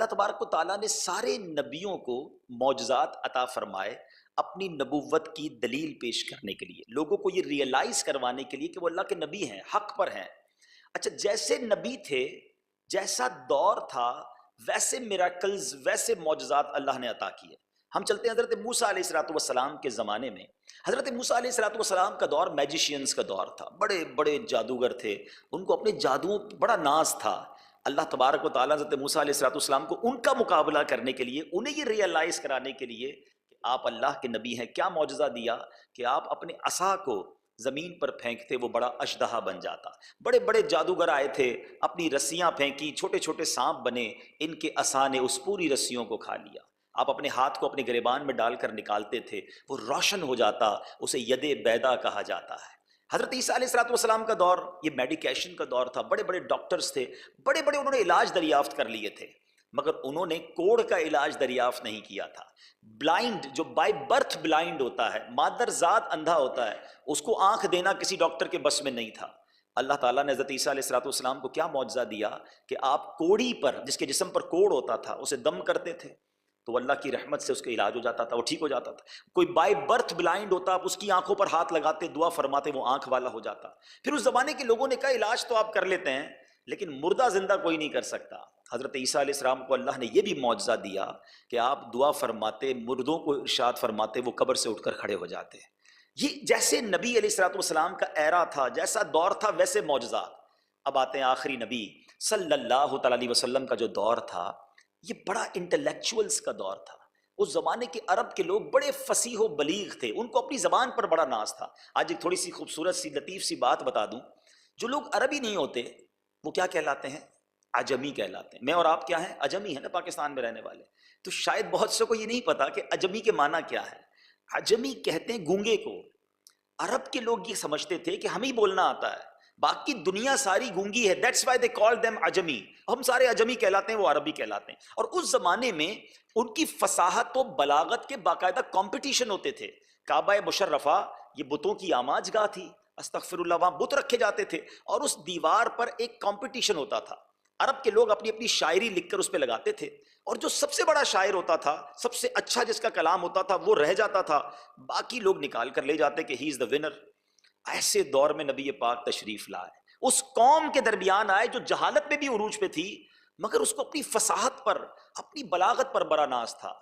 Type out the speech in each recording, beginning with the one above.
اللہ تبارک و تعالیٰ نے سارے نبیوں کو معجزات عطا فرمائے اپنی نبوت کی دلیل پیش کرنے کے لیے، لوگوں کو یہ ریئلائز کروانے کے لیے کہ وہ اللہ کے نبی ہیں، حق پر ہیں۔ اچھا، جیسے نبی تھے، جیسا دور تھا، ویسے میراکلز، ویسے معجزات اللہ نے عطا کیے۔ ہم چلتے ہیں حضرت موسیٰ علیہ الصلوۃ والسلام کے زمانے میں۔ حضرت موسیٰ علیہ الصلوۃ والسلام کا دور میجیشینز کا دور تھا، بڑے بڑے جادوگر تھے، ان کو اپنے جادوؤں پہ بڑا ناز تھا۔ اللہ تبارک و تعالیٰ حضرت موسیٰ علیہ الصلوۃ والسلام کو ان کا مقابلہ کرنے کے لیے، انہیں یہ ریئلائز کرانے کے لیے کہ آپ اللہ کے نبی ہیں، کیا معجزہ دیا کہ آپ اپنے عصا کو زمین پر پھینکتے وہ بڑا اژدہا بن جاتا۔ بڑے بڑے جادوگر آئے تھے، اپنی رسیاں پھینکی، چھوٹے چھوٹے سانپ بنے، ان کے عصا نے اس پوری رسیوں کو کھا لیا۔ آپ اپنے ہاتھ کو اپنے گریبان میں ڈال کر نکالتے تھے، وہ روشن ہو جاتا، اسے ید بیدا کہا جاتا ہے۔ حضرت عیسیٰ علیہ الصلوۃ والسلام کا دور یہ میڈیکیشن کا دور تھا، بڑے بڑے ڈاکٹرز تھے، بڑے بڑے انہوں نے علاج دریافت کر لیے تھے، مگر انہوں نے کوڑ کا علاج دریافت نہیں کیا تھا۔ بلائنڈ، جو بائی برتھ بلائنڈ ہوتا ہے، مادر ذات اندھا ہوتا ہے، اس کو آنکھ دینا کسی ڈاکٹر کے بس میں نہیں تھا۔ اللہ تعالیٰ نے حضرت عیسیٰ علیہ الصلوۃ والسلام کو کیا معجزہ دیا کہ آپ کوڑی پر، جس کے جسم پر کوڑ ہوتا تھا، اسے دم کرتے تھے تو اللہ کی رحمت سے اس کا علاج ہو جاتا تھا، وہ ٹھیک ہو جاتا تھا۔ کوئی بائی برتھ بلائنڈ ہوتا، آپ اس کی آنکھوں پر ہاتھ لگاتے، دعا فرماتے، وہ آنکھ والا ہو جاتا۔ پھر اس زمانے کے لوگوں نے کہا علاج تو آپ کر لیتے ہیں لیکن مردہ زندہ کوئی نہیں کر سکتا۔ حضرت عیسیٰ علیہ السلام کو اللہ نے یہ بھی معجزہ دیا کہ آپ دعا فرماتے، مردوں کو ارشاد فرماتے، وہ قبر سے اٹھ کر کھڑے ہو جاتے۔ یہ جیسے نبی علیہ الصلوۃ والسلام کا ایرا تھا، جیسا دور تھا، ویسے معجزات۔ اب آتے ہیں آخری نبی صلی اللہ تعالیٰ علیہ وسلم کا جو دور تھا، یہ بڑا انٹلیکچوئلز کا دور تھا۔ اس زمانے کے عرب کے لوگ بڑے فصیح و بلیغ تھے، ان کو اپنی زبان پر بڑا ناز تھا۔ آج ایک تھوڑی سی خوبصورت سی لطیف سی بات بتا دوں، جو لوگ عربی نہیں ہوتے وہ کیا کہلاتے ہیں؟ عجمی کہلاتے ہیں۔ میں اور آپ کیا ہیں؟ عجمی ہیں نا، پاکستان میں رہنے والے۔ تو شاید بہت سے کو یہ نہیں پتا کہ عجمی کے معنی کیا ہے۔ عجمی کہتے ہیں گونگے کو۔ عرب کے لوگ یہ سمجھتے تھے کہ ہمیں بولنا آتا ہے، باقی دنیا ساری گونگی ہے، that's why they call them عجمی، ہم سارے عجمی کہلاتے ہیں، وہ عربی کہلاتے ہیں۔ اور اس زمانے میں ان کی فصاحت و بلاغت کے باقاعدہ کمپٹیشن ہوتے تھے۔ کعبہ مشرفہ یہ بتوں کی آماج گاہ تھی، استغفر اللہ، وہاں بت رکھے جاتے تھے اور اس دیوار پر ایک کمپٹیشن ہوتا تھا۔ عرب کے لوگ اپنی اپنی شاعری لکھ کر اس پہ لگاتے تھے، اور جو سب سے بڑا شاعر ہوتا تھا، سب سے اچھا جس کا کلام ہوتا تھا، وہ رہ جاتا تھا، باقی لوگ نکال کر لے جاتے کہ ہی از دا ونر۔ ایسے دور میں نبی پاک تشریف لائے، اس قوم کے درمیان آئے جو جہالت میں بھی عروج پہ تھی، مگر اس کو اپنی فصاحت پر، اپنی بلاغت پر بڑا ناز تھا۔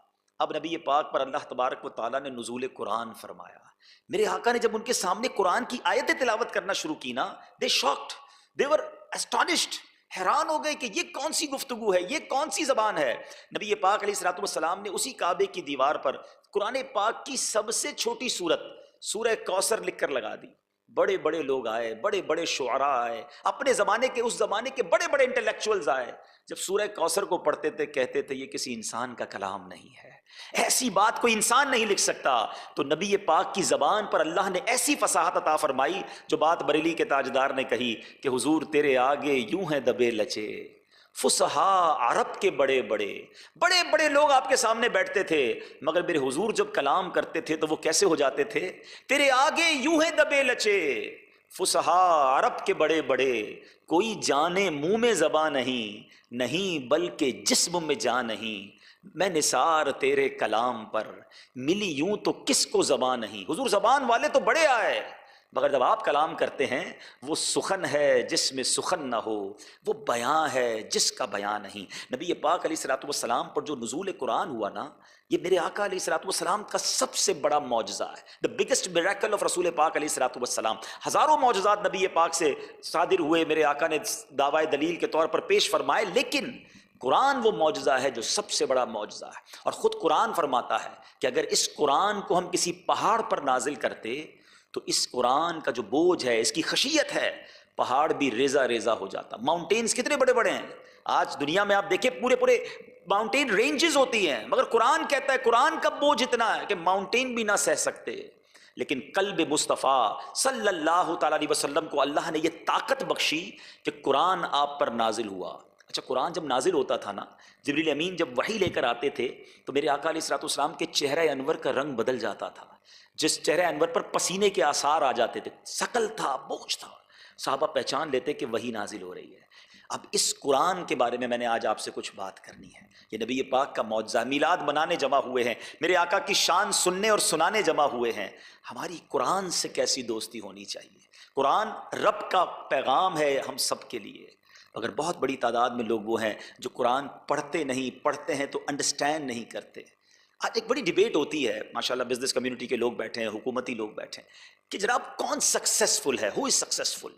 اب نبی پاک پر اللہ تبارک و تعالیٰ نے نزول قرآن فرمایا۔ میرے آقا نے جب ان کے سامنے قرآن کی آیتیں تلاوت کرنا شروع کی نا، دے شاکڈ، دے ور اسٹانشڈ، حیران ہو گئے کہ یہ کون سی گفتگو ہے، یہ کون سی زبان ہے۔ نبی پاک علیہ الصلوۃ والسلام نے اسی کعبے کی دیوار پر قرآن پاک کی سب سے چھوٹی سورت سورہ کوثر لکھ کر لگا دی۔ بڑے بڑے لوگ آئے، بڑے بڑے شعراء آئے، اپنے زمانے کے، اس زمانے کے بڑے بڑے انٹلیکچوئلز آئے، جب سورہ کوثر کو پڑھتے تھے کہتے تھے یہ کسی انسان کا کلام نہیں ہے، ایسی بات کوئی انسان نہیں لکھ سکتا۔ تو نبی پاک کی زبان پر اللہ نے ایسی فصاحت عطا فرمائی، جو بات بریلی کے تاجدار نے کہی کہ حضور تیرے آگے یوں ہیں دبے لچے، فصحاء عرب کے بڑے بڑے بڑے بڑے لوگ آپ کے سامنے بیٹھتے تھے، مگر میرے حضور جب کلام کرتے تھے تو وہ کیسے ہو جاتے تھے؟ تیرے آگے یوں ہیں دبے لچے، فصحاء عرب کے بڑے بڑے، کوئی جانے منہ میں زباں نہیں، نہیں بلکہ جسم میں جان نہیں، میں نثار تیرے کلام پر، ملی یوں تو کس کو زبان نہیں۔ حضور زبان والے تو بڑے آئے، مگر جب آپ کلام کرتے ہیں وہ سخن ہے جس میں سخن نہ ہو، وہ بیان ہے جس کا بیان نہیں۔ نبی پاک علیہ الصلوۃ والسلام پر جو نزول قرآن ہوا نا، یہ میرے آقا علیہ الصلوۃ والسلام کا سب سے بڑا معجزہ ہے، the biggest miracle of رسول پاک علیہ الصلوۃ والسلام۔ ہزاروں معجزات نبی پاک سے صادر ہوئے، میرے آقا نے دعوی دلیل کے طور پر پیش فرمائے، لیکن قرآن وہ معجزہ ہے جو سب سے بڑا معجزہ ہے۔ اور خود قرآن فرماتا ہے کہ اگر اس قرآن کو ہم کسی پہاڑ پر نازل کرتے تو اس قرآن کا جو بوجھ ہے، اس کی خشیت ہے، پہاڑ بھی ریزہ ریزہ ہو جاتا۔ ماؤنٹینز کتنے بڑے بڑے ہیں آج دنیا میں، آپ دیکھیں پورے پورے ماؤنٹین رینجز ہوتی ہیں، مگر قرآن کہتا ہے قرآن کا بوجھ اتنا ہے کہ ماؤنٹین بھی نہ سہ سکتے۔ لیکن قلب مصطفیٰ صلی اللہ تعالیٰ علیہ وسلم کو اللہ نے یہ طاقت بخشی کہ قرآن آپ پر نازل ہوا۔ اچھا، قرآن جب نازل ہوتا تھا نا، جبریل امین جب وحی لے کر آتے تھے تو میرے آقا علیہ الصلوۃ والسلام کے چہرہ انور کا رنگ بدل جاتا تھا، جس چہرہ انور پر پسینے کے آثار آ جاتے تھے، ثقل تھا، بوجھ تھا، صحابہ پہچان لیتے کہ وحی نازل ہو رہی ہے۔ اب اس قرآن کے بارے میں نے آج آپ سے کچھ بات کرنی ہے. یہ نبی پاک کا معجزہ، میلاد منانے جمع ہوئے ہیں، میرے آقا کی شان سننے اور سنانے جمع ہوئے ہیں. ہماری قرآن سے کیسی دوستی ہونی چاہیے. قرآن رب کا پیغام ہے ہم سب کے لیے. اگر بہت بڑی تعداد میں لوگ وہ ہیں جو قرآن پڑھتے نہیں، پڑھتے ہیں تو انڈرسٹینڈ نہیں کرتے. آج ایک بڑی ڈیبیٹ ہوتی ہے ماشاءاللہ، بزنس کمیونٹی کے لوگ بیٹھے ہیں، حکومتی لوگ بیٹھے ہیں کہ جناب کون سکسیسفل ہے، ہو از سکسیسفل.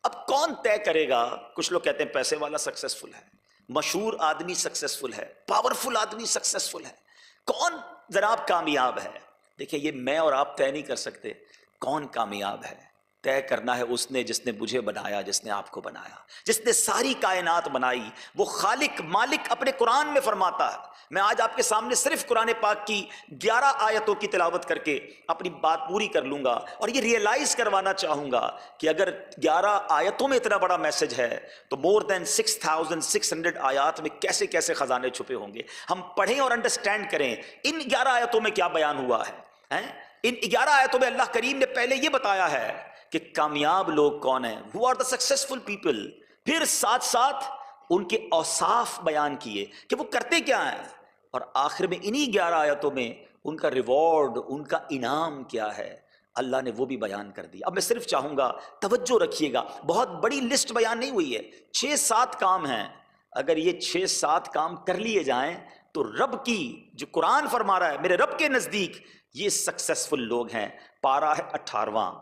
اب کون طے کرے گا؟ کچھ لوگ کہتے ہیں پیسے والا سکسیسفل ہے، مشہور آدمی سکسیسفل ہے، پاورفل آدمی سکسیسفل ہے. کون جناب کامیاب ہے؟ دیکھیں یہ میں اور آپ طے نہیں کر سکتے کون کامیاب ہے. طے کرنا ہے اس نے جس نے مجھے بنایا، جس نے آپ کو بنایا، جس نے ساری کائنات بنائی. وہ خالق مالک اپنے قرآن میں فرماتا ہے. میں آج آپ کے سامنے صرف قرآن پاک کی 11 آیتوں کی تلاوت کر کے اپنی بات پوری کر لوں گا، اور یہ ریئلائز کروانا چاہوں گا کہ اگر 11 آیتوں میں اتنا بڑا میسج ہے تو مور دین 6600 آیات میں کیسے کیسے خزانے چھپے ہوں گے. ہم پڑھیں اور انڈرسٹینڈ کریں ان 11 آیتوں میں کیا بیان ہوا ہے. ان 11 آیتوں میں اللہ کریم نے پہلے یہ بتایا ہے کہ کامیاب لوگ کون ہیں، who are the successful people. پھر ساتھ ساتھ ان کے اوصاف بیان کیے کہ وہ کرتے کیا ہیں، اور آخر میں انہی 11 آیتوں میں ان کا ریوارڈ، ان کا انعام کیا ہے، اللہ نے وہ بھی بیان کر دیا. اب میں صرف چاہوں گا توجہ رکھیے گا، بہت بڑی لسٹ بیان نہیں ہوئی ہے، 6-7 کام ہیں. اگر یہ 6-7 کام کر لیے جائیں تو رب کی جو قرآن فرما رہا ہے میرے رب کے نزدیک یہ سکسیسفل لوگ ہیں. پارہ ہے 18واں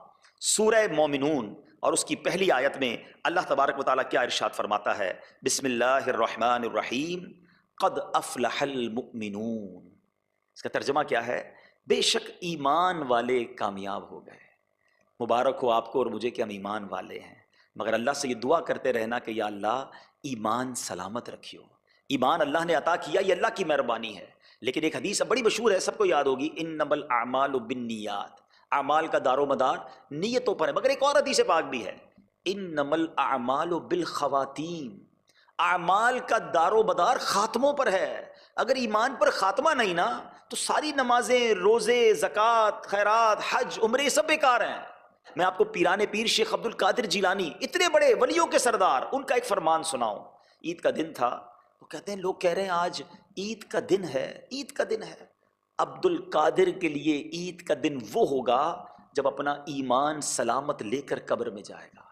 سورہ مومنون، اور اس کی پہلی آیت میں اللہ تبارک و تعالیٰ کیا ارشاد فرماتا ہے؟ بسم اللہ الرحمن الرحیم قد افلح المؤمنون. اس کا ترجمہ کیا ہے؟ بے شک ایمان والے کامیاب ہو گئے. مبارک ہو آپ کو اور مجھے کہ ہم ایمان والے ہیں، مگر اللہ سے یہ دعا کرتے رہنا کہ یا اللہ ایمان سلامت رکھیو. ایمان اللہ نے عطا کیا، یہ اللہ کی مہربانی ہے. لیکن ایک حدیث بڑی مشہور ہے، سب کو یاد ہوگی، انما الاعمال بالنیات. اعمال کا دار و مدار نیتوں پر ہے. مگر ایک اور حدیث پاک بھی ہے، انما الاعمال بالخواتیم. اعمال کا دار و مدار خاتموں پر ہے. اگر ایمان پر خاتمہ نہیں نا تو ساری نمازیں، روزے، زکوٰۃ، خیرات، حج، عمرے سب بیکار ہیں. میں آپ کو پیران پیر شیخ عبد القادر جیلانی، اتنے بڑے ولیوں کے سردار، ان کا ایک فرمان سناؤں. عید کا دن تھا، وہ کہتے ہیں لوگ کہہ رہے ہیں آج عید کا دن ہے، عید کا دن ہے. عبد القادر کے لیے عید کا دن وہ ہوگا جب اپنا ایمان سلامت لے کر قبر میں جائے گا.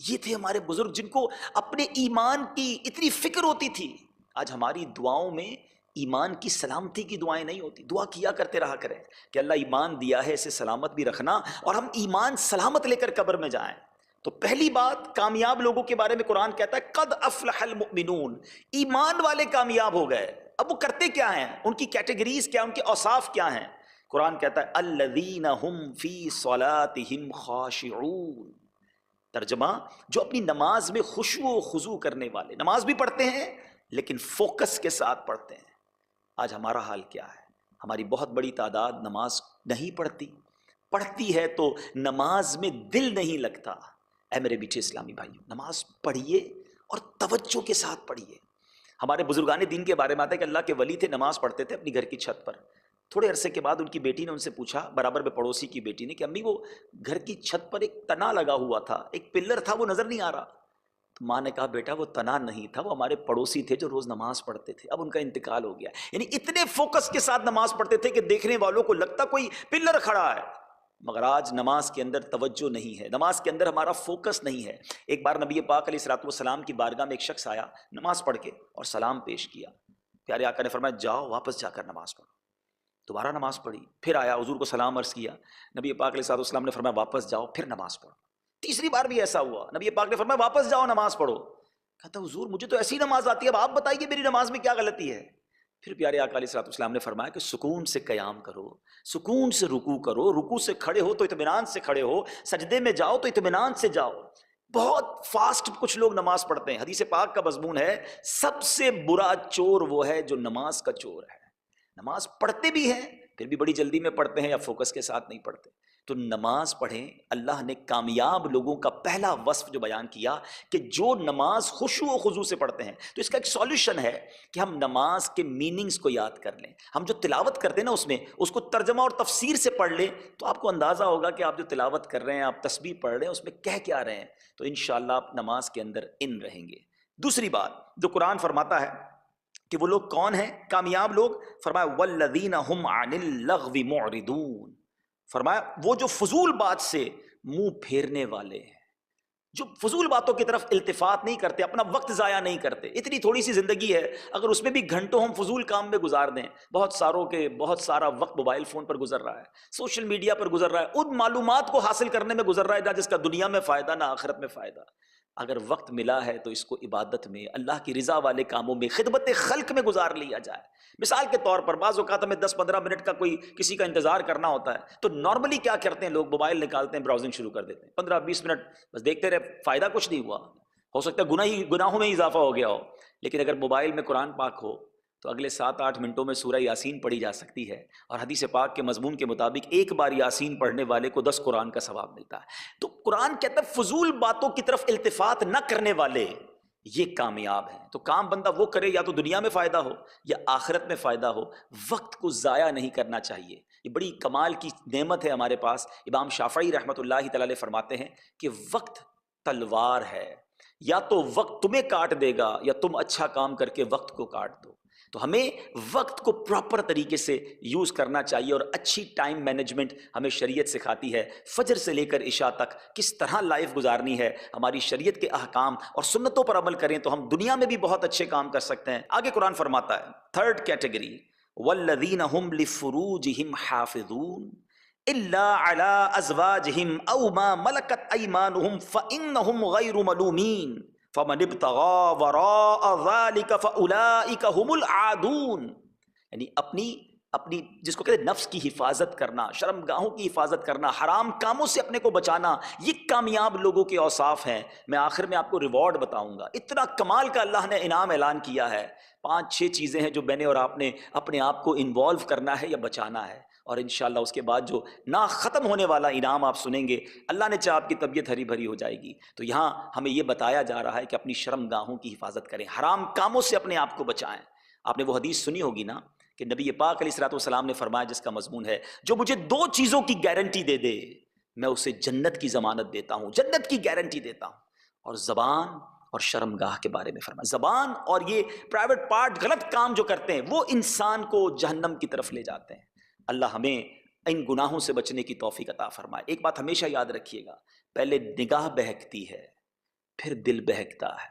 یہ تھے ہمارے بزرگ جن کو اپنے ایمان کی اتنی فکر ہوتی تھی. آج ہماری دعاؤں میں ایمان کی سلامتی کی دعائیں نہیں ہوتی. دعا کیا کرتے رہا کریں کہ اللہ ایمان دیا ہے، اسے سلامت بھی رکھنا اور ہم ایمان سلامت لے کر قبر میں جائیں. تو پہلی بات، کامیاب لوگوں کے بارے میں قرآن کہتا ہے قد افلح المؤمنون، ایمان والے کامیاب ہو گئے. اب وہ کرتے کیا ہیں، ان کی کیٹیگریز کیا، ان کے اوصاف کیا ہیں؟ قرآن کہتا ہے الذین هم فی صلاتهم خاشعون. ترجمہ، جو اپنی نماز میں خشوع و خضوع کرنے والے، نماز بھی پڑھتے ہیں لیکن فوکس کے ساتھ پڑھتے ہیں. آج ہمارا حال کیا ہے؟ ہماری بہت بڑی تعداد نماز نہیں پڑھتی، پڑھتی ہے تو نماز میں دل نہیں لگتا. اے میرے میٹھے اسلامی بھائیو، نماز پڑھیے اور توجہ کے ساتھ پڑھیے. ہمارے بزرگان دین کے بارے میں آتا ہے کہ اللہ کے ولی تھے، نماز پڑھتے تھے اپنی گھر کی چھت پر. تھوڑے عرصے کے بعد ان کی بیٹی نے ان سے پوچھا، برابر میں پڑوسی کی بیٹی نے، کہ امی وہ گھر کی چھت پر ایک تنا لگا ہوا تھا، ایک پلر تھا، وہ نظر نہیں آ رہا. تو ماں نے کہا بیٹا وہ تنا نہیں تھا، وہ ہمارے پڑوسی تھے جو روز نماز پڑھتے تھے، اب ان کا انتقال ہو گیا. یعنی اتنے فوکس کے ساتھ نماز پڑھتے تھے کہ دیکھنے والوں کو لگتا کوئی پلر کھڑا ہے. مگر آج نماز کے اندر توجہ نہیں ہے، نماز کے اندر ہمارا فوکس نہیں ہے. ایک بار نبی پاک علیہ الصلوۃ والسلام کی بارگاہ میں ایک شخص آیا نماز پڑھ کے اور سلام پیش کیا. پیارے آقا نے فرمایا جاؤ واپس جا کر نماز پڑھو. دوبارہ نماز پڑھی، پھر آیا حضور کو سلام عرض کیا. نبی پاک علیہ الصلوۃ والسلام نے فرمایا واپس جاؤ پھر نماز پڑھو. تیسری بار بھی ایسا ہوا، نبی پاک نے فرمایا واپس جاؤ نماز پڑھو. کہتا حضور مجھے تو ایسی نماز آتی ہے، اب آپ بتائیے میری نماز میں کیا غلطی ہے. پھر پیارے آقا علیہ الصلوۃ والسلام نے فرمایا کہ سکون سے قیام کرو، سکون سے رکوع کرو، رکوع سے کھڑے ہو تو اطمینان سے کھڑے ہو، سجدے میں جاؤ تو اطمینان سے جاؤ. بہت فاسٹ کچھ لوگ نماز پڑھتے ہیں. حدیث پاک کا مضمون ہے سب سے برا چور وہ ہے جو نماز کا چور ہے. نماز پڑھتے بھی ہیں پھر بھی بڑی جلدی میں پڑھتے ہیں یا فوکس کے ساتھ نہیں پڑھتے. تو نماز پڑھیں. اللہ نے کامیاب لوگوں کا پہلا وصف جو بیان کیا کہ جو نماز خشوع و خضوع سے پڑھتے ہیں، تو اس کا ایک سولوشن ہے کہ ہم نماز کے میننگز کو یاد کر لیں. ہم جو تلاوت کرتے ہیں نا اس کو ترجمہ اور تفسیر سے پڑھ لیں تو آپ کو اندازہ ہوگا کہ آپ جو تلاوت کر رہے ہیں، آپ تسبیح پڑھ رہے ہیں، اس میں کہہ کیا رہے ہیں. تو انشاءاللہ آپ نماز کے اندر ان رہیں گے. دوسری بات جو قرآن فرماتا ہے کہ وہ لوگ کون ہیں کامیاب لوگ، فرمایا والذین هم عن اللغو معرضون، فرمایا وہ جو فضول بات سے منہ پھیرنے والے ہیں، جو فضول باتوں کی طرف التفات نہیں کرتے، اپنا وقت ضائع نہیں کرتے۔ اتنی تھوڑی سی زندگی ہے، اگر اس میں بھی گھنٹوں ہم فضول کام میں گزار دیں، بہت سارا وقت موبائل فون پر گزر رہا ہے، سوشل میڈیا پر گزر رہا ہے، ان معلومات کو حاصل کرنے میں گزر رہا ہے نہ جس کا دنیا میں فائدہ نہ آخرت میں فائدہ۔ اگر وقت ملا ہے تو اس کو عبادت میں، اللہ کی رضا والے کاموں میں، خدمت خلق میں گزار لیا جائے۔ مثال کے طور پر بعض اوقات ہمیں 10-15 منٹ کا کوئی کسی کا انتظار کرنا ہوتا ہے، تو نارملی کیا کرتے ہیں لوگ، موبائل نکالتے ہیں، براؤزنگ شروع کر دیتے ہیں، 15-20 منٹ بس دیکھتے رہے، فائدہ کچھ نہیں ہوا، ہو سکتا ہے گناہوں میں اضافہ ہو گیا ہو۔ لیکن اگر موبائل میں قرآن پاک ہو تو اگلے 7-8 منٹوں میں سورہ یاسین پڑھی جا سکتی ہے، اور حدیث پاک کے مضمون کے مطابق ایک بار یاسین پڑھنے والے کو 10 قرآن کا ثواب ملتا ہے۔ تو قرآن کہتا ہے فضول باتوں کی طرف التفات نہ کرنے والے یہ کامیاب ہیں۔ تو کام بندہ وہ کرے یا تو دنیا میں فائدہ ہو یا آخرت میں فائدہ ہو، وقت کو ضائع نہیں کرنا چاہیے۔ یہ بڑی کمال کی نعمت ہے ہمارے پاس۔ امام شافعی رحمۃ اللہ تعالی فرماتے ہیں کہ وقت تلوار ہے، یا تو وقت تمہیں کاٹ دے گا یا تم اچھا کام کر کے وقت کو کاٹ دو۔ تو ہمیں وقت کو پراپر طریقے سے یوز کرنا چاہیے، اور اچھی ٹائم مینجمنٹ ہمیں شریعت سکھاتی ہے۔ فجر سے لے کر عشاء تک کس طرح لائف گزارنی ہے، ہماری شریعت کے احکام اور سنتوں پر عمل کریں تو ہم دنیا میں بھی بہت اچھے کام کر سکتے ہیں۔ آگے قرآن فرماتا ہے تھرڈ کیٹیگری، والذین هم لفروجہم حافظون الا علی ازواجہم او ما ملکت ایمانہم فانہم غیر ملومین فمن ابتغى وراء ذلك فاولئک هم العادون۔ یعنی اپنی جس کو کہتے ہیں نفس کی حفاظت کرنا، شرمگاہوں کی حفاظت کرنا، حرام کاموں سے اپنے کو بچانا، یہ کامیاب لوگوں کے اوصاف ہیں۔ میں آخر میں آپ کو ریوارڈ بتاؤں گا، اتنا کمال کا اللہ نے انعام اعلان کیا ہے۔ 5-6 چیزیں ہیں جو میں نے اور آپ نے اپنے آپ کو انوالو کرنا ہے یا بچانا ہے، اور انشاءاللہ اس کے بعد جو نہ ختم ہونے والا انعام آپ سنیں گے، اللہ نے چاہا آپ کی طبیعت ہری بھری ہو جائے گی۔ تو یہاں ہمیں یہ بتایا جا رہا ہے کہ اپنی شرمگاہوں کی حفاظت کریں، حرام کاموں سے اپنے آپ کو بچائیں۔ آپ نے وہ حدیث سنی ہوگی نا کہ نبی پاک علیہ الصلوۃ والسلام نے فرمایا، جس کا مضمون ہے جو مجھے 2 چیزوں کی گارنٹی دے دے میں اسے جنت کی ضمانت دیتا ہوں، جنت کی گارنٹی دیتا ہوں۔ اور زبان اور شرمگاہ کے بارے میں فرمایا، زبان اور یہ پرائیویٹ پارٹ، غلط کام جو کرتے ہیں وہ انسان کو جہنم کی طرف لے جاتے ہیں۔ اللہ ہمیں ان گناہوں سے بچنے کی توفیق عطا فرمائے۔ ایک بات ہمیشہ یاد رکھیے گا، پہلے نگاہ بہکتی ہے، پھر دل بہکتا ہے،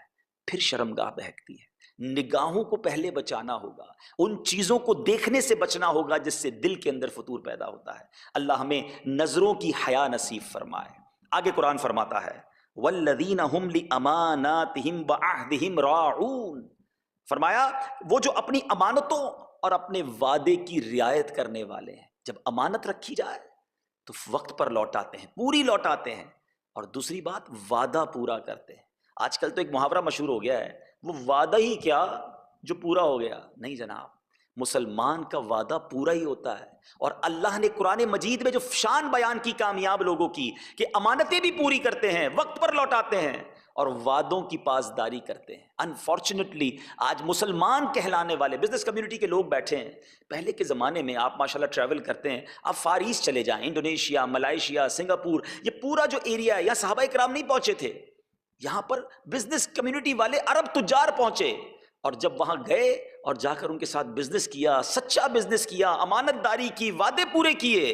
پھر شرمگاہ بہکتی ہے۔ نگاہوں کو پہلے بچانا ہوگا، ان چیزوں کو دیکھنے سے بچنا ہوگا جس سے دل کے اندر فطور پیدا ہوتا ہے۔ اللہ ہمیں نظروں کی حیا نصیب فرمائے۔ آگے قرآن فرماتا ہے والذین هم لاماناتہم وعہدہم راعون، فرمایا وہ جو اپنی امانتوں اور اپنے وعدے کی رعایت کرنے والے ہیں۔ جب امانت رکھی جائے تو وقت پر لوٹاتے ہیں، پوری لوٹاتے ہیں، اور دوسری بات وعدہ پورا کرتے ہیں۔ آج کل تو ایک محاورہ مشہور ہو گیا ہے، وہ وعدہ ہی کیا جو پورا ہو گیا، نہیں جناب، مسلمان کا وعدہ پورا ہی ہوتا ہے۔ اور اللہ نے قرآن مجید میں جو شان بیان کی کامیاب لوگوں کی کہ امانتیں بھی پوری کرتے ہیں، وقت پر لوٹاتے ہیں اور وعدوں کی پاسداری کرتے ہیں۔ انفارچونیٹلی آج مسلمان کہلانے والے بزنس کمیونٹی کے لوگ بیٹھے ہیں۔ پہلے کے زمانے میں آپ ماشاءاللہ ٹریول کرتے ہیں، آپ فار ایسٹ چلے جائیں، انڈونیشیا، ملائیشیا، سنگاپور، یہ پورا جو ایریا ہے، یا صحابہ کرام نہیں پہنچے تھے، یہاں پر بزنس کمیونٹی والے عرب تجار پہنچے، اور جب وہاں گئے اور جا کر ان کے ساتھ بزنس کیا، سچا بزنس کیا، امانت داری کی، وعدے پورے کیے،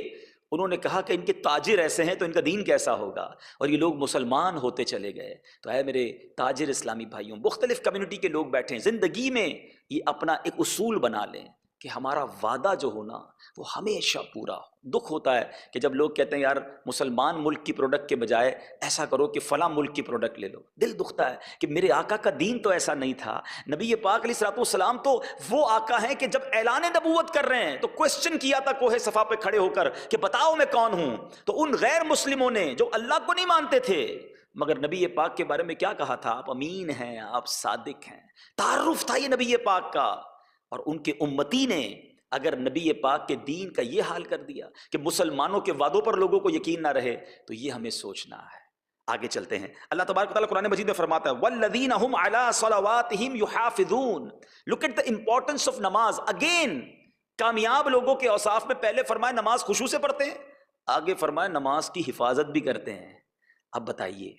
انہوں نے کہا کہ ان کے تاجر ایسے ہیں تو ان کا دین کیسا ہوگا، اور یہ لوگ مسلمان ہوتے چلے گئے۔ تو اے میرے تاجر اسلامی بھائیوں، مختلف کمیونٹی کے لوگ بیٹھے ہیں، زندگی میں یہ اپنا ایک اصول بنا لیں کہ ہمارا وعدہ جو ہونا وہ ہمیشہ پورا ہو۔ دکھ ہوتا ہے کہ جب لوگ کہتے ہیں یار مسلمان ملک کی پروڈکٹ کے بجائے ایسا کرو کہ فلاں ملک کی پروڈکٹ لے لو، دل دکھتا ہے کہ میرے آقا کا دین تو ایسا نہیں تھا۔ نبی پاک علیہ الصلوۃ والسلام تو وہ آقا ہیں کہ جب اعلان نبوت کر رہے ہیں تو کوسچن کیا تھا کوہ صفا پہ کھڑے ہو کر کہ بتاؤ میں کون ہوں، تو ان غیر مسلموں نے جو اللہ کو نہیں مانتے تھے، مگر نبی پاک کے بارے میں کیا کہا تھا؟ آپ امین ہیں، آپ صادق ہیں، تعارف تھا یہ نبی پاک کا۔ اور ان کے امتی نے اگر نبی پاک کے دین کا یہ حال کر دیا کہ مسلمانوں کے وعدوں پر لوگوں کو یقین نہ رہے، تو یہ ہمیں سوچنا ہے۔ آگے چلتے ہیں، اللہ تبارک و تعالیٰ قرآن مجید میں فرماتا ہے وَالَّذِينَ هُمْ عَلَىٰ صَلَوَاتِهِمْ يُحَافِظُونَ۔ Look at the importance of نماز اگین۔ کامیاب لوگوں کے اوصاف میں پہلے فرمایا نماز خشوع سے پڑھتے ہیں، آگے فرمایا نماز کی حفاظت بھی کرتے ہیں۔ اب بتائیے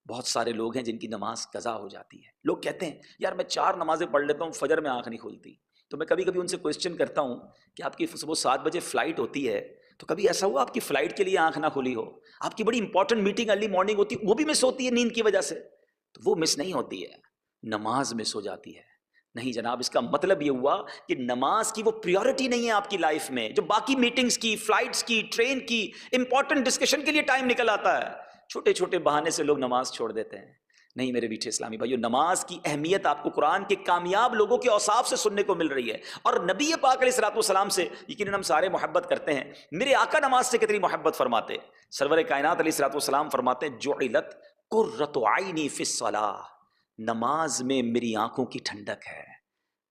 بہت سارے لوگ ہیں جن کی نماز قضا ہو جاتی ہے. لوگ کہتے ہیں یار میں 4 نمازیں پڑھ لیتا ہوں، فجر میں آنکھ نہیں کھلتی. تو میں کبھی کبھی ان سے کویسچن کرتا ہوں کہ آپ کی صبح 7 بجے فلائٹ ہوتی ہے، تو کبھی ایسا ہوا آپ کی فلائٹ کے لیے آنکھ نہ کھلی ہو؟ آپ کی بڑی امپورٹنٹ میٹنگ ارلی مارننگ ہوتی ہے، وہ بھی مس ہوتی ہے نیند کی وجہ سے؟ تو وہ مس نہیں ہوتی ہے، نماز مس ہو جاتی ہے. نہیں جناب، اس کا مطلب یہ ہوا کہ نماز کی وہ پریورٹی نہیں ہے آپ کی لائف میں جو باقی میٹنگز کی، فلائٹس کی، ٹرین کی، امپورٹنٹ ڈسکشن کے لیے ٹائم نکل آتا ہے. چھوٹے چھوٹے بہانے سے لوگ نماز چھوڑ دیتے ہیں. نہیں میرے میٹھے اسلامی بھائیو، نماز کی اہمیت آپ کو قرآن کے کامیاب لوگوں کے اوصاف سے سننے کو مل رہی ہے، اور نبی پاک علیہ الصلوۃ والسلام سے یقیناً ہم سارے محبت کرتے ہیں. میرے آقا نماز سے کتنی محبت فرماتے. سرور کائنات علیہ الصلوۃ والسلام فرماتے ہیں جعلت قرۃ عینی فی الصلاۃ، نماز میں میری آنکھوں کی ٹھنڈک ہے.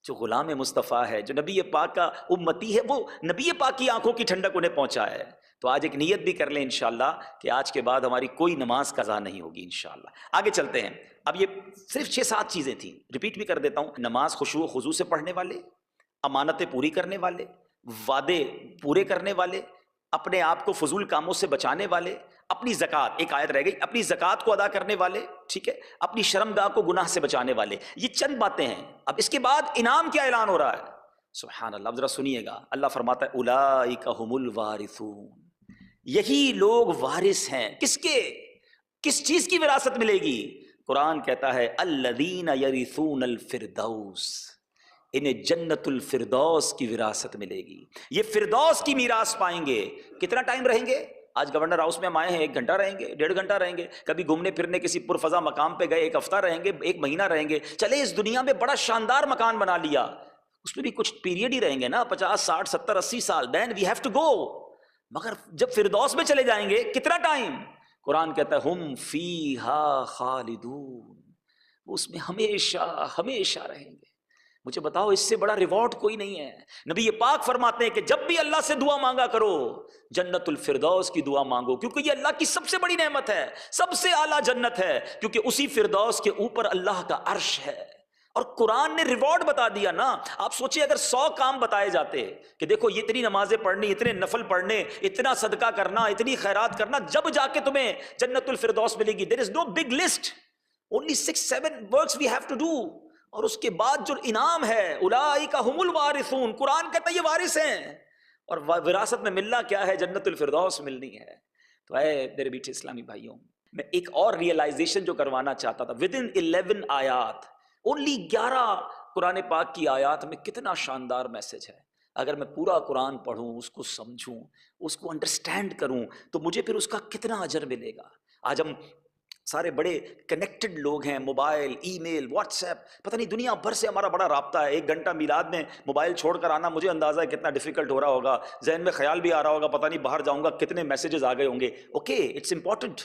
جو غلام مصطفیٰ ہے، جو نبی پاک کا امتی ہے، وہ نبی پاک کی آنکھوں کی ٹھنڈک انہیں پہنچا ہے. تو آج ایک نیت بھی کر لیں انشاءاللہ کہ آج کے بعد ہماری کوئی نماز قضا نہیں ہوگی انشاءاللہ. آگے چلتے ہیں. اب یہ صرف 6-7 چیزیں تھیں، ریپیٹ بھی کر دیتا ہوں. نماز خشوع و خضوع سے پڑھنے والے، امانتیں پوری کرنے والے، وعدے پورے کرنے والے، اپنے آپ کو فضول کاموں سے بچانے والے، اپنی زکوٰۃ، ایک آیت رہ گئی، اپنی زکوٰۃ کو ادا کرنے والے، ٹھیک ہے، اپنی شرمگاہ کو گناہ سے بچانے والے. یہ چند باتیں ہیں. اب اس کے بعد انعام کیا اعلان ہو رہا ہے؟ سبحان اللہ. اب ذرا سنیے گا. اللہ فرماتا ہے اولئک ھم الوارثون، یہی لوگ وارث ہیں. کس کے؟ کس چیز کی وراثت ملے گی؟ قرآن کہتا ہے الذین یرثون الفردوس، انہیں جنت الفردوس کی وراثت ملے گی. یہ فردوس کی میراث پائیں گے. کتنا ٹائم رہیں گے؟ آج گورنر ہاؤس میں ہم آئے ہیں، 1 گھنٹہ رہیں گے، 1.5 گھنٹہ رہیں گے. کبھی گھومنے پھرنے کسی پرفضا مقام پہ گئے، 1 ہفتہ رہیں گے، 1 مہینہ رہیں گے. چلے اس دنیا میں بڑا شاندار مکان بنا لیا، اس میں بھی کچھ پیریڈ ہی رہیں گے نا، 50 60 70 80 سال. دین وی ہیو ٹو گو. مگر جب فردوس میں چلے جائیں گے کتنا ٹائم؟ قرآن کہتا ہے ہم فیہا خالدون، وہ اس میں ہمیشہ ہمیشہ رہیں گے. مجھے بتاؤ اس سے بڑا ریوارڈ کوئی نہیں ہے. نبی پاک فرماتے ہیں کہ جب بھی اللہ سے دعا مانگا کرو جنت الفردوس کی دعا مانگو، کیونکہ یہ اللہ کی سب سے بڑی نعمت ہے، سب سے اعلیٰ جنت ہے، کیونکہ اسی فردوس کے اوپر اللہ کا عرش ہے. اور قرآن نے ریوارڈ بتا دیا نا. آپ سوچئے اگر 100 کام بتائے جاتے کہ دیکھو یہ اتنی نمازیں پڑھنی، اتنے نفل پڑھنے، اتنا صدقہ کرنا، اتنی خیرات کرنا، جب جا کے تمہیں جنت الفردوس ملے گی. دیر از نو big list, only 6-7 works we have to do. اور اس کے بعد جو انعام ہے اولئک ھم الوارثون، قرآن کہتا ہے یہ وارث ہیں. اور وراثت میں ملنا کیا ہے؟ جنت الفردوس ملنی ہے. تو اے میرے بیٹھے اسلامی بھائیوں، میں ایک اور ریئلائزیشن جو کروانا چاہتا تھا. ودن 11 آیات، اونلی 11 قرآن پاک کی آیات میں کتنا شاندار میسج ہے. اگر میں پورا قرآن پڑھوں، اس کو سمجھوں، اس کو انڈرسٹینڈ کروں، تو مجھے پھر اس کا کتنا اجر ملے گا. آج ہم سارے بڑے کنیکٹڈ لوگ ہیں، موبائل، ای میل، واٹس ایپ، پتہ نہیں دنیا بھر سے ہمارا بڑا رابطہ ہے. 1 گھنٹہ میلاد میں موبائل چھوڑ کر آنا، مجھے اندازہ ہے کتنا ڈیفیکلٹ ہو رہا ہوگا. ذہن میں خیال بھی آ رہا ہوگا پتہ نہیں باہر جاؤں گا کتنے میسیجز آ گئے ہوں گے. Okay, it's important.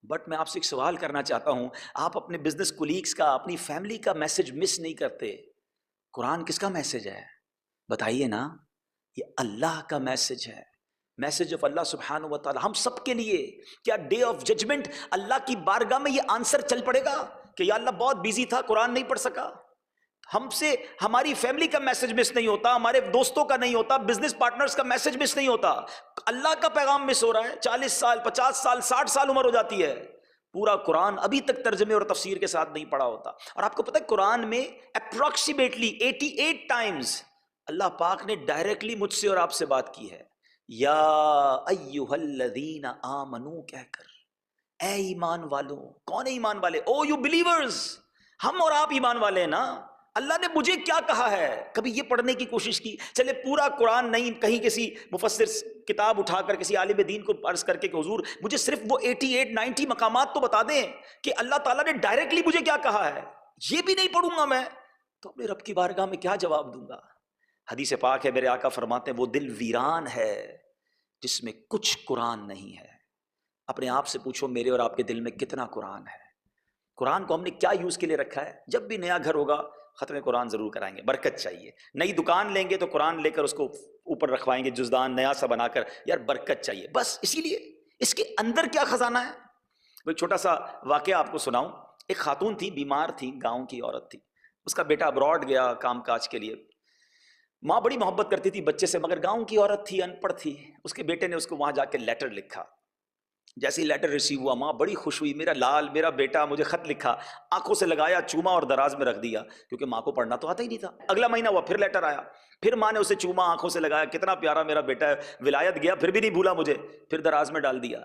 بٹ میں آپ سے ایک سوال کرنا چاہتا ہوں، آپ اپنے بزنس کولیگس کا، اپنی فیملی کا میسج مس نہیں کرتے. قرآن کس کا میسج ہے؟ بتائیے نا. یہ اللہ کا میسج ہے، میسج آف اللہ سبحانہ و تعالی ہم سب کے لیے. کیا ڈے آف ججمنٹ اللہ کی بارگاہ میں یہ آنسر چل پڑے گا کہ یا اللہ بہت بیزی تھا، قرآن نہیں پڑھ سکا؟ ہم سے ہماری فیملی کا میسج مس نہیں ہوتا، ہمارے دوستوں کا نہیں ہوتا، بزنس پارٹنرز کا میسج مس نہیں ہوتا. اللہ کا پیغام مس ہو رہا ہے. 40 سال، 50 سال، 60 سال عمر ہو جاتی ہے، پورا قرآن ابھی تک ترجمے اور تفسیر کے ساتھ نہیں پڑھا ہوتا. اور آپ کو پتہ ہے قرآن میں اپروکسیمیٹلی 88 ٹائمز اللہ پاک نے ڈائریکٹلی مجھ سے اور آپ سے بات کی ہے. یا ایھا الذین آمنو کہہ کر، اے ایمان والو. کون ہے ایمان والے؟ او یو بلیورز، ہم اور آپ ایمان والے ہیں نا. اللہ نے مجھے کیا کہا ہے؟ کبھی یہ پڑھنے کی کوشش کی؟ چلے پورا قرآن نہیں، کہیں کسی مفسر کتاب اٹھا کر کسی عالم دین کو عرض کر کے کہ حضور مجھے صرف وہ 88-90 مقامات تو بتا دیں کہ اللہ تعالیٰ نے ڈائریکٹلی مجھے کیا کہا ہے. یہ بھی نہیں پڑھوں گا میں تو اپنے رب کی بارگاہ میں کیا جواب دوں گا؟ حدیث پاک ہے، میرے آقا فرماتے ہیں وہ دل ویران ہے جس میں کچھ قرآن نہیں ہے. اپنے آپ سے پوچھو میرے اور آپ کے دل میں کتنا قرآن ہے؟ قرآن کو ہم نے کیا یوز کے لیے رکھا ہے؟ جب بھی نیا گھر ہوگا ختم قرآن ضرور کرائیں گے، برکت چاہیے. نئی دکان لیں گے تو قرآن لے کر اس کو اوپر رکھوائیں گے، جزدان نیا سا بنا کر، یار برکت چاہیے بس. اسی لیے اس کے اندر کیا خزانہ ہے؟ وہ ایک چھوٹا سا واقعہ آپ کو سناؤں. ایک خاتون تھی، بیمار تھی، گاؤں کی عورت تھی. اس کا بیٹا ابراڈ گیا کام کاج کے لیے. ماں بڑی محبت کرتی تھی بچے سے، مگر گاؤں کی عورت تھی، ان پڑھ تھی. اس کے بیٹے نے اس کو وہاں جا کے لیٹر لکھا جیسے ہی لیٹر ریسیو ہوا ماں بڑی خوش ہوئی، میرا لال، میرا بیٹا مجھے خط لکھا، آنکھوں سے لگایا، چوما اور دراز میں رکھ دیا، کیونکہ ماں کو پڑھنا تو آتا ہی نہیں تھا۔ اگلا مہینہ ہوا، پھر لیٹر آیا، پھر ماں نے اسے چوما، آنکھوں سے لگایا، کتنا پیارا میرا بیٹا ہے، ولایت گیا پھر بھی نہیں بھولا مجھے، پھر دراز میں ڈال دیا۔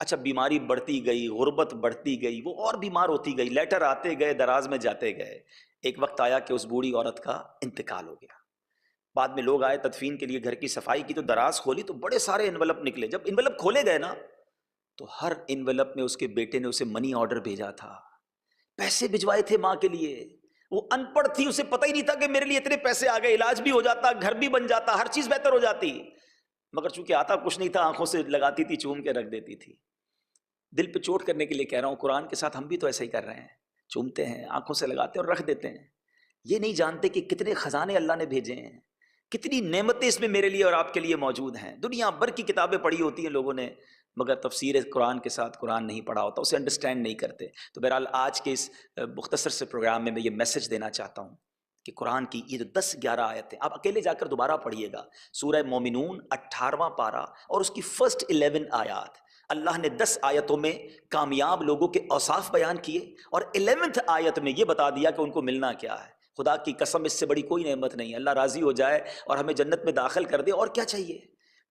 اچھا بیماری بڑھتی گئی، غربت بڑھتی گئی، وہ اور بیمار ہوتی گئی، لیٹر آتے گئے، دراز میں جاتے گئے۔ ایک وقت آیا کہ اس بوڑھی عورت کا انتقال ہو گیا۔ بعد میں لوگ آئے تدفین کے لیے، گھر کی صفائی کی، تو دراز کھولی تو بڑے سارے انویلپ نکلے۔ جب انویلپ کھولے گئے نا تو ہر انویلپ میں اس کے بیٹے نے اسے منی آرڈر بھیجا تھا، پیسے بھجوائے تھے ماں کے لیے۔ وہ ان پڑھ تھی، اسے پتہ ہی نہیں تھا کہ میرے لیے اتنے پیسے آ گئے، علاج بھی ہو جاتا، گھر بھی بن جاتا، ہر چیز بہتر ہو جاتی، مگر چونکہ آتا کچھ نہیں تھا، آنکھوں سے لگاتی تھی، چوم کے رکھ دیتی تھی۔ دل پہ چوٹ کرنے کے لیے کہہ رہا ہوں، قرآن کے ساتھ ہم بھی تو ایسا ہی کر رہے ہیں، چومتے ہیں، آنکھوں سے لگاتے ہیں اور رکھ دیتے ہیں۔ یہ نہیں جانتے کہ کتنے خزانے اللہ نے بھیجے ہیں، کتنی نعمتیں اس میں میرے لیے اور آپ کے لیے موجود ہیں۔ دنیا بھر کی کتابیں پڑھی ہوتی ہیں لوگوں نے، مگر تفسیر قرآن کے ساتھ قرآن نہیں پڑھا ہوتا، اسے انڈرسٹینڈ نہیں کرتے۔ تو بہرحال آج کے اس مختصر سے پروگرام میں یہ میسج دینا چاہتا ہوں کہ قرآن کی یہ جو 10-11 آیتیں آپ اکیلے جا کر دوبارہ پڑھیے گا، سورہ مومنون 18واں پارہ اور اس کی فرسٹ 11 آیات، اللہ نے 10 آیتوں میں کامیاب لوگوں کے اوصاف بیان کیے، اور 11ویں آیت میں یہ بتا دیا کہ ان کو ملنا کیا ہے۔ خدا کی قسم اس سے بڑی کوئی نعمت نہیں، اللہ راضی ہو جائے اور ہمیں جنت میں داخل کر دے، اور کیا چاہیے؟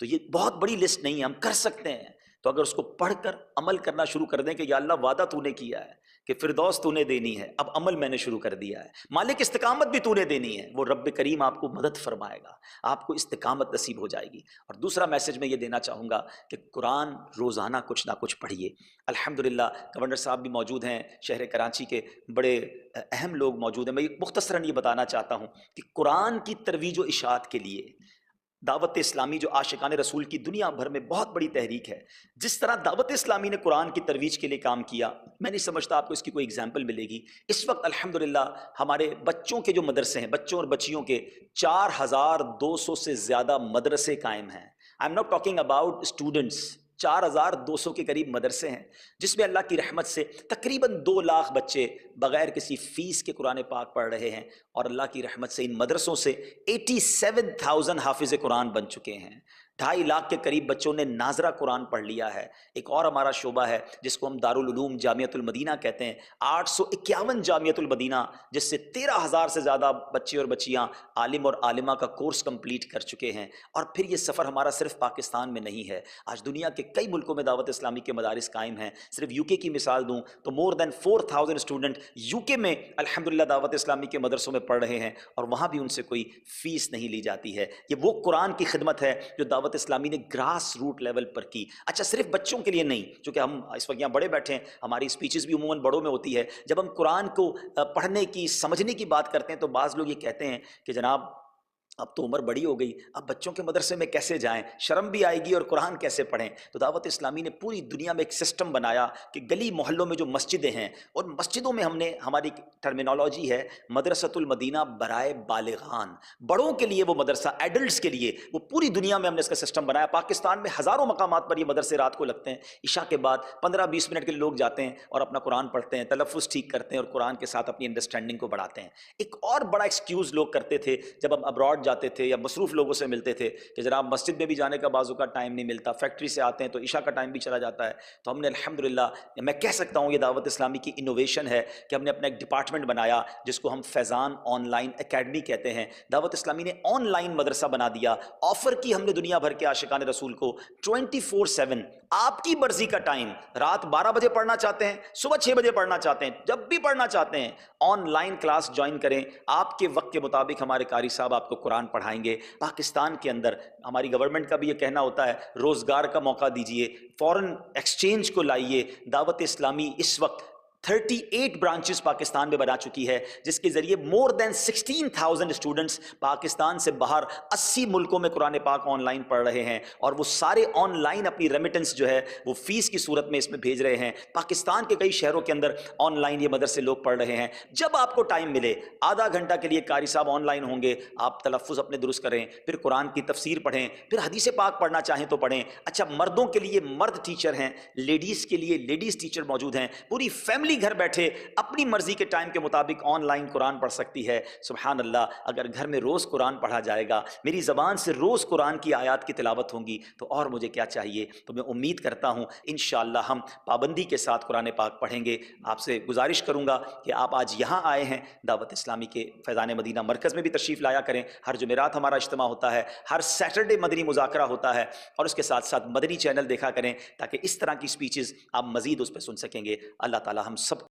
تو یہ بہت بڑی لسٹ نہیں ہے، ہم کر سکتے ہیں۔ تو اگر اس کو پڑھ کر عمل کرنا شروع کر دیں کہ یا اللہ وعدہ تو نے کیا ہے کہ فردوس تو نے دینی ہے، اب عمل میں نے شروع کر دیا ہے، مالک استقامت بھی تو نے دینی ہے، وہ رب کریم آپ کو مدد فرمائے گا، آپ کو استقامت نصیب ہو جائے گی۔ اور دوسرا میسج میں یہ دینا چاہوں گا کہ قرآن روزانہ کچھ نہ کچھ پڑھیے۔ الحمدللہ گورنر صاحب بھی موجود ہیں، شہر کراچی کے بڑے اہم لوگ موجود ہیں۔ میں مختصراً یہ بتانا چاہتا ہوں کہ قرآن کی ترویج و اشاعت کے لیے دعوت اسلامی جو عاشقان رسول کی دنیا بھر میں بہت بڑی تحریک ہے، جس طرح دعوت اسلامی نے قرآن کی ترویج کے لیے کام کیا، میں نہیں سمجھتا آپ کو اس کی کوئی اگزامپل ملے گی۔ اس وقت الحمدللہ ہمارے بچوں کے جو مدرسے ہیں، بچوں اور بچیوں کے 4200 سے زیادہ مدرسے قائم ہیں۔ I am not talking about students, 4200 کے قریب مدرسے ہیں، جس میں اللہ کی رحمت سے تقریباً 2 لاکھ بچے بغیر کسی فیس کے قرآن پاک پڑھ رہے ہیں، اور اللہ کی رحمت سے ان مدرسوں سے 87,000 حافظ قرآن بن چکے ہیں۔ 2.5 لاکھ کے قریب بچوں نے ناظرہ قرآن پڑھ لیا ہے۔ ایک اور ہمارا شعبہ ہے جس کو ہم دارالعلوم جامعۃ المدینہ کہتے ہیں، 851 جامعۃ المدینہ، جس سے 13,000 سے زیادہ بچے اور بچیاں عالم اور عالمہ کا کورس کمپلیٹ کر چکے ہیں۔ اور پھر یہ سفر ہمارا صرف پاکستان میں نہیں ہے، آج دنیا کے کئی ملکوں میں دعوت اسلامی کے مدارس قائم ہیں۔ صرف یو کے کی مثال دوں تو مور دین 4,000 اسٹوڈنٹ یو کے میں الحمدللہ دعوت اسلامی کے مدرسوں میں پڑھ رہے ہیں، اور وہاں بھی ان سے کوئی فیس نہیں لی جاتی ہے۔ یہ وہ قرآن کی خدمت ہے جو دعوت اسلامی نے گراس روٹ لیول پر کی۔ اچھا صرف بچوں کے لیے نہیں، چونکہ ہم اس وقت یہاں بڑے بیٹھے ہیں، ہماری اسپیچز بھی عموماً بڑوں میں ہوتی ہے، جب ہم قرآن کو پڑھنے کی، سمجھنے کی بات کرتے ہیں تو بعض لوگ یہ کہتے ہیں کہ جناب اب تو عمر بڑی ہو گئی، اب بچوں کے مدرسے میں کیسے جائیں، شرم بھی آئے گی اور قرآن کیسے پڑھیں۔ تو دعوت اسلامی نے پوری دنیا میں ایک سسٹم بنایا کہ گلی محلوں میں جو مسجدیں ہیں، اور مسجدوں میں ہم نے، ہماری ٹرمینالوجی ہے مدرسۃ المدینہ برائے بالغان، بڑوں کے لیے وہ مدرسہ، ایڈلٹس کے لیے، وہ پوری دنیا میں ہم نے اس کا سسٹم بنایا۔ پاکستان میں ہزاروں مقامات پر یہ مدرسے رات کو لگتے ہیں، عشاء کے بعد 15-20 منٹ کے لیے لوگ جاتے ہیں اور اپنا قرآن پڑھتے ہیں، تلفظ ٹھیک کرتے ہیں اور قرآن کے ساتھ اپنی انڈرسٹینڈنگ کو بڑھاتے ہیں۔ ایک اور بڑا ایکسکیوز لوگ کرتے تھے جب ہم ابراڈ جاتے تھے یا مصروف لوگوں سے ملتے تھے کہ جناب مسجد میں بھی جانے کا بازو کا ٹائم نہیں ملتا، فیکٹری سے آتے ہیں تو عشاء کا ٹائم بھی چلا جاتا ہے۔ تو ہم نے الحمدللہ، میں کہہ سکتا ہوں یہ دعوت اسلامی کی انوویشن ہے کہ ہم نے اپنا ایک ڈپارٹمنٹ بنایا جس کو ہم فیضان آن لائن اکیڈمی کہتے ہیں۔ دعوت اسلامی نے آن لائن مدرسہ بنا دیا، آفر کی ہم نے دنیا بھر کے عاشقان رسول کو 24/7 آپ کی مرضی کا ٹائم، رات 12 بجے پڑھنا چاہتے ہیں، صبح 6 بجے پڑھنا چاہتے ہیں، جب بھی پڑھنا چاہتے ہیں آن لائن کلاس جوائن کریں، آپ کے وقت کے مطابق ہمارے قاری صاحب آپ کو قرآن پڑھائیں گے۔ پاکستان کے اندر ہماری گورنمنٹ کا بھی یہ کہنا ہوتا ہے روزگار کا موقع دیجئے، فورن ایکسچینج کو لائیے۔ دعوت اسلامی اس وقت 38 برانچز پاکستان میں بنا چکی ہے، جس کے ذریعے مور دین 16,000 اسٹوڈنٹس پاکستان سے باہر 80 ملکوں میں قرآن پاک آن لائن پڑھ رہے ہیں، اور وہ سارے آن لائن اپنی ریمیٹنس جو ہے وہ فیس کی صورت میں اس میں بھیج رہے ہیں۔ پاکستان کے کئی شہروں کے اندر آن لائن یہ مدرسے لوگ پڑھ رہے ہیں۔ جب آپ کو ٹائم ملے، آدھا گھنٹہ کے لیے قاری صاحب آن لائن ہوں گے، آپ تلفظ اپنے درست کریں، پھر قرآن کی تفسیر پڑھیں، پھر حدیث پاک پڑھنا چاہیں تو پڑھیں۔ اچھا مردوں کے لیے مرد ٹیچر ہیں، لیڈیز کے لیے لیڈیز ٹیچر موجود ہیں، پوری فیملی فیملی گھر بیٹھے اپنی مرضی کے ٹائم کے مطابق آن لائن قرآن پڑھ سکتی ہے. سبحان اللہ, اگر گھر میں روز قرآن پڑھا جائے گا, میری زبان سے روز قرآن کی آیات کی تلاوت ہوں گی, تو اور مجھے کیا چاہیے. تو میں امید کرتا ہوں انشاءاللہ ہم پابندی کے ساتھ قرآن پاک پڑھیں گے. آپ سے گزارش کروں گا کہ آپ آج یہاں آئے ہیں دعوت اسلامی کے فیضان مدینہ مرکز میں بھی تشریف لایا کریں. ہر جمعرات ہمارا اجتماع ہوتا ہے, ہر سیٹرڈے مدنی مذاکرہ ہوتا ہے, اور اس کے ساتھ ساتھ مدنی چینل دیکھا کریں تاکہ اس طرح کی سپیچز آپ مزید اس پہ سن سکیں گے. اللہ تعالی ہم سب